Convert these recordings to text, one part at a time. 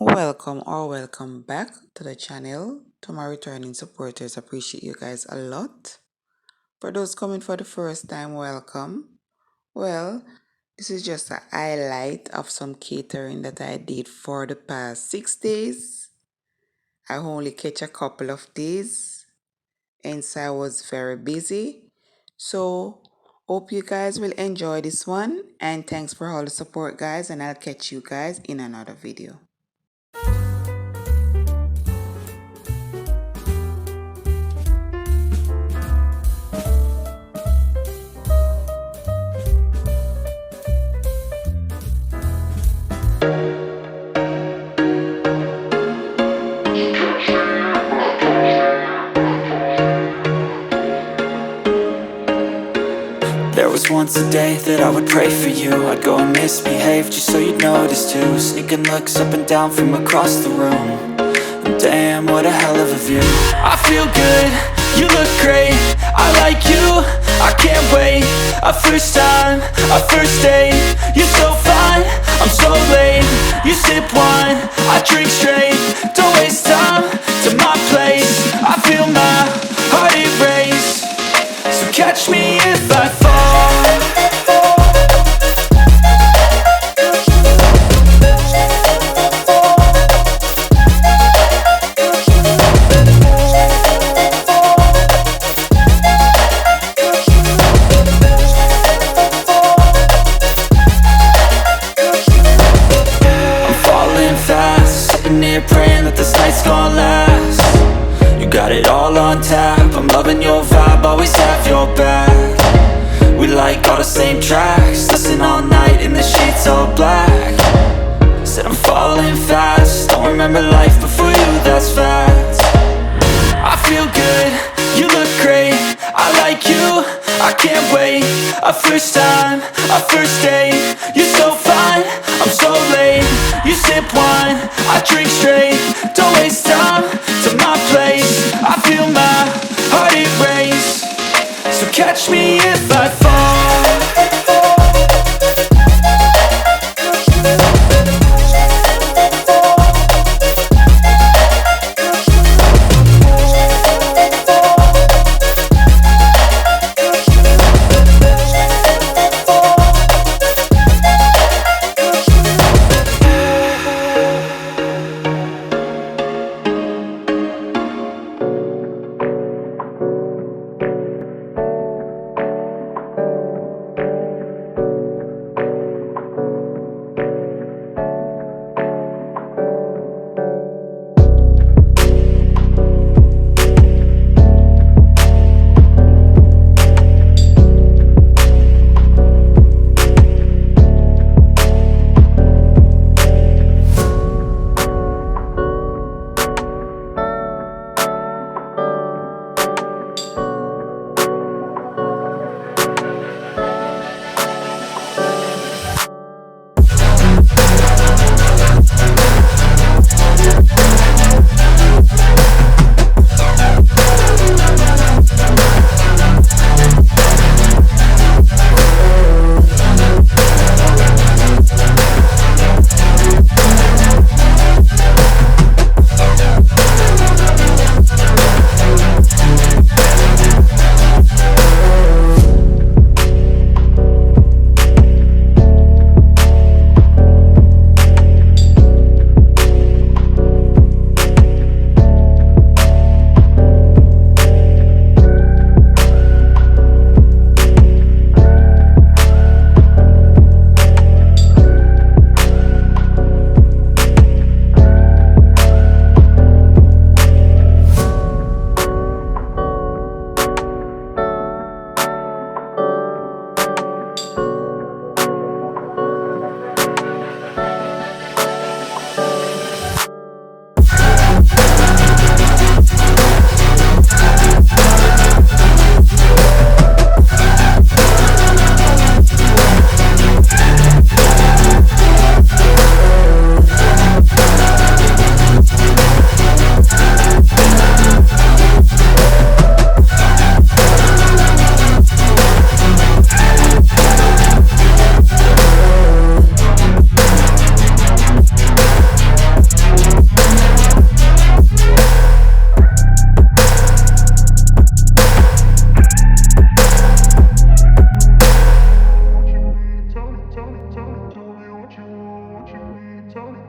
Welcome or welcome back to the channel. To my returning supporters, appreciate you guys a lot. For those coming for the first time, welcome. Well, this is just a highlight of some catering that I did for the past 6 days. I only catch a couple of days, and so I was very busy. So, hope you guys will enjoy this one, and thanks for all the support, guys, and I'll catch you guys in another video. There was once a day that I would pray for you. I'd go and misbehave just so you'd notice too. Sneaking looks up and down from across the room. And damn, what a hell of a view. I feel good, you look great, I like you, I can't wait. A first time, a first date. You're so fine, I'm so late. You sip wine, I drink straight. Don't waste time to my place. I feel my heart erase. So catch me if I fall. I'm falling fast, sitting here praying that this night's gonna last. You got it all on tap, I'm loving your vibe, always have your back. We like all the same tracks, listen all night in the sheets all black. Said I'm falling fast, don't remember life before you, that's fact. I feel good, you look great, I like you, I can't wait. A first time, a first date. You're so fine, I'm so late. You sip wine, I drink straight. Don't waste time to my place. I feel my heart erase. So catch me if I fall.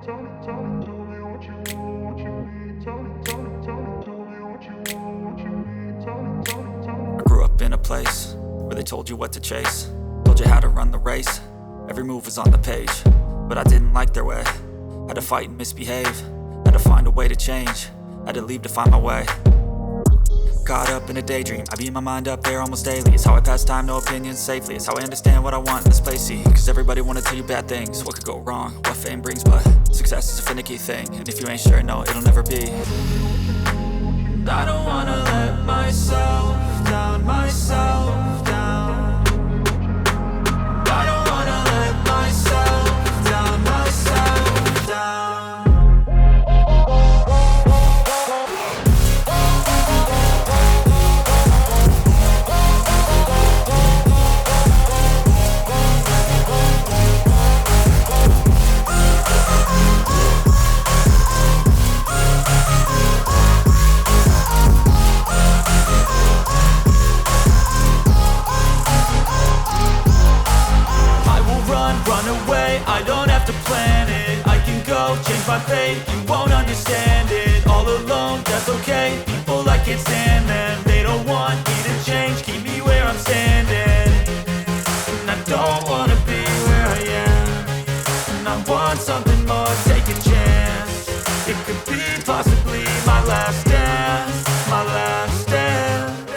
I grew up in a place where they told you what to chase, told you how to run the race. Every move was on the page, but I didn't like their way. Had to fight and misbehave, had to find a way to change, had to leave to find my way. Caught up in a daydream, I beat my mind up there almost daily. It's how I pass time, no opinions safely. It's how I understand what I want in this place, see. Cause everybody wanna tell you bad things, what could go wrong, what fame brings. But success is a finicky thing, and if you ain't sure, no, it'll never be. And I don't wanna let myself down, myself down. And I don't wanna let myself down, myself down. Run away, I don't have to plan it. I can go, change my fate, you won't understand it. All alone, that's okay, people I can't stand them. They don't want me to change, keep me where I'm standing. And I don't wanna be where I am, and I want something more, take a chance. It could be possibly my last dance, my last dance.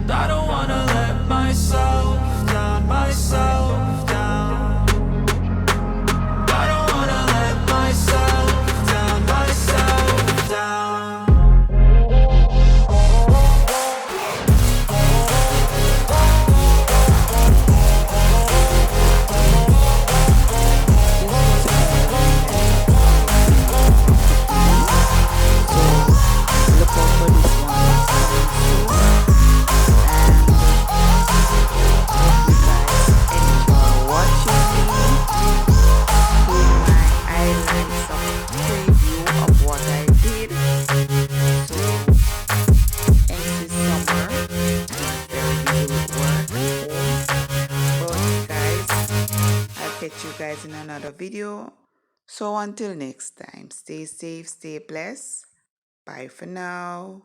And I don't wanna let myself down, myself down. I don't wanna let myself down, myself down. Look out for this one. Catch you guys in another video. So until next time, stay safe, stay blessed. Bye for now.